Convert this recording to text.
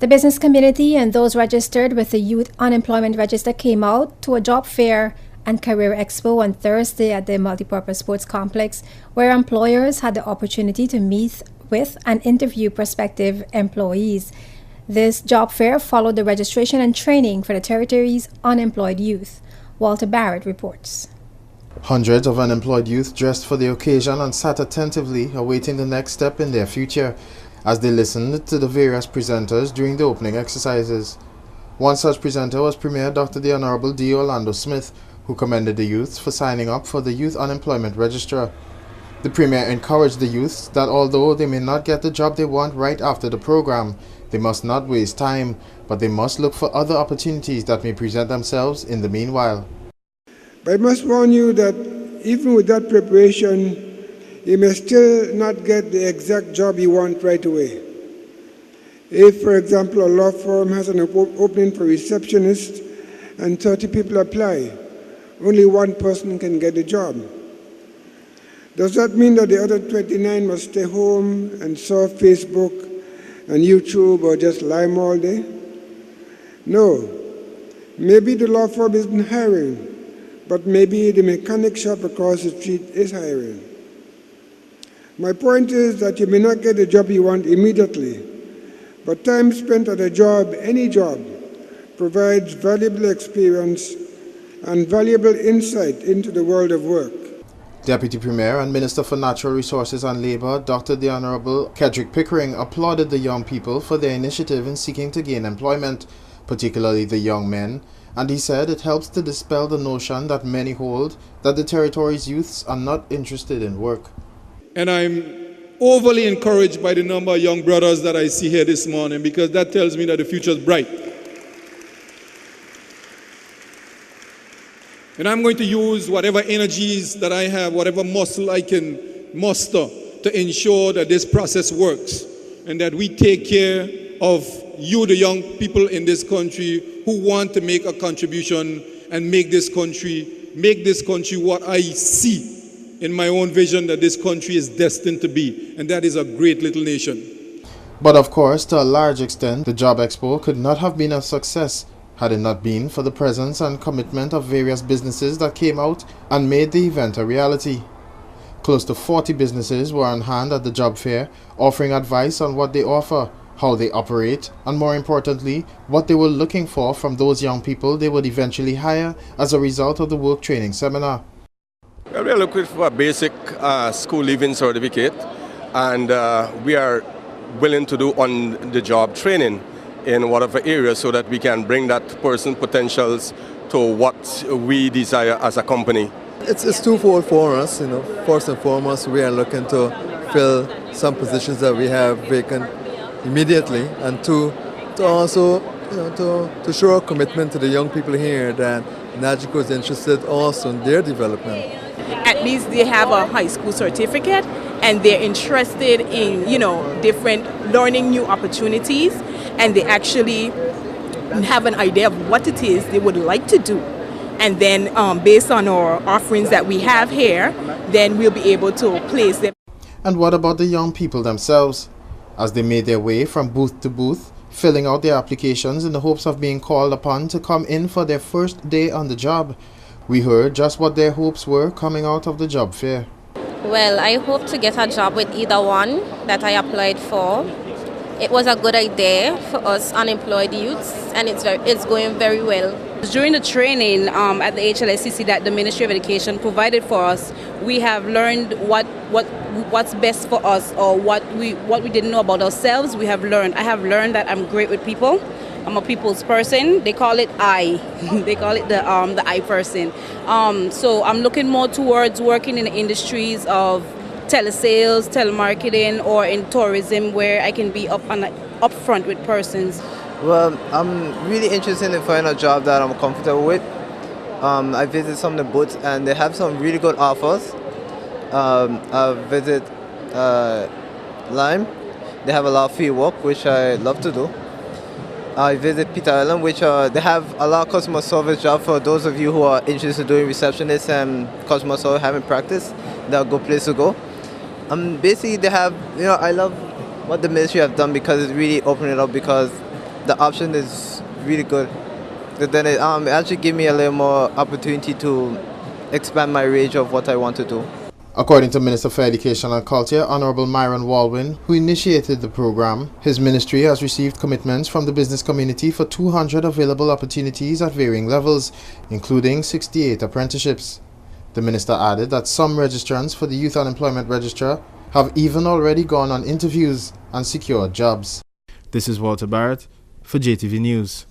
The business community and those registered with the Youth Unemployment Register came out to a job fair and career expo on Thursday at the Multipurpose Sports Complex, where employers had the opportunity to meet with and interview prospective employees. This job fair followed the registration and training for the territory's unemployed youth. Walter Barrett reports. Hundreds of unemployed youth dressed for the occasion and sat attentively awaiting the next step in their future as they listened to the various presenters during the opening exercises. One such presenter was Premier Dr. the Honorable D. Orlando Smith, who commended the youths for signing up for the Youth Unemployment Register. The Premier encouraged the youths that although they may not get the job they want right after the program, they must not waste time, but they must look for other opportunities that may present themselves in the meanwhile. But I must warn you that even with that preparation, you may still not get the exact job you want right away. If, for example, a law firm has an opening for receptionist and 30 people apply, only one person can get the job. Does that mean that the other 29 must stay home and surf Facebook and YouTube or just Lime all day? No. Maybe the law firm isn't hiring, but maybe the mechanic shop across the street is hiring. My point is that you may not get the job you want immediately, but time spent at a job, any job, provides valuable experience and valuable insight into the world of work. Deputy Premier and Minister for Natural Resources and Labour, Dr. the Honourable Kedrick Pickering, applauded the young people for their initiative in seeking to gain employment, particularly the young men, and he said it helps to dispel the notion that many hold that the territory's youths are not interested in work. And I'm overly encouraged by the number of young brothers that I see here this morning, because that tells me that the future is bright. And I'm going to use whatever energies that I have, whatever muscle I can muster to ensure that this process works and that we take care of you, the young people in this country who want to make a contribution and make this country what I see in my own vision that this country is destined to be, and that is a great little nation. But of course, to a large extent, the Job Expo could not have been a success had it not been for the presence and commitment of various businesses that came out and made the event a reality. Close to 40 businesses were on hand at the job fair, offering advice on what they offer, how they operate, and more importantly, what they were looking for from those young people they would eventually hire as a result of the work training seminar. Well, we are looking for a basic school leaving certificate, and we are willing to do on-the-job training in whatever area so that we can bring that person's potentials to what we desire as a company. It's twofold for us, First and foremost, we are looking to fill some positions that we have vacant immediately, and to also to show our commitment to the young people here that NAGICO is interested also in their development. At least they have a high school certificate and they're interested in, different learning new opportunities, and they actually have an idea of what it is they would like to do. And then based on our offerings that we have here, then we'll be able to place them. And what about the young people themselves? As they made their way from booth to booth, filling out their applications in the hopes of being called upon to come in for their first day on the job, we heard just what their hopes were coming out of the job fair. Well, I hope to get a job with either one that I applied for. It was a good idea for us unemployed youths, and it's going very well. During the training at the HLSCC that the Ministry of Education provided for us, we have learned what's best for us, or what we didn't know about ourselves. I have learned that I'm great with people. I'm a people's person. They call it I. They call it the I person. So I'm looking more towards working in the industries of telesales, telemarketing, or in tourism, where I can be up front with persons. Well, I'm really interested in finding a job that I'm comfortable with. I visit some of the booths and they have some really good offers. I visit Lime. They have a lot of field work, which I love to do. I visit Peter Island, which they have a lot of customer service jobs for those of you who are interested in doing receptionist and customer service, having practice. That's a good place to go. Basically, they have, I love what the ministry have done, because it's really opened it up, because the option is really good. But then it actually gave me a little more opportunity to expand my range of what I want to do. According to Minister for Education and Culture, Honorable Myron Waldwin, who initiated the program, his ministry has received commitments from the business community for 200 available opportunities at varying levels, including 68 apprenticeships. The minister added that some registrants for the Youth Unemployment Register have even already gone on interviews and secured jobs. This is Walter Barrett for JTV News.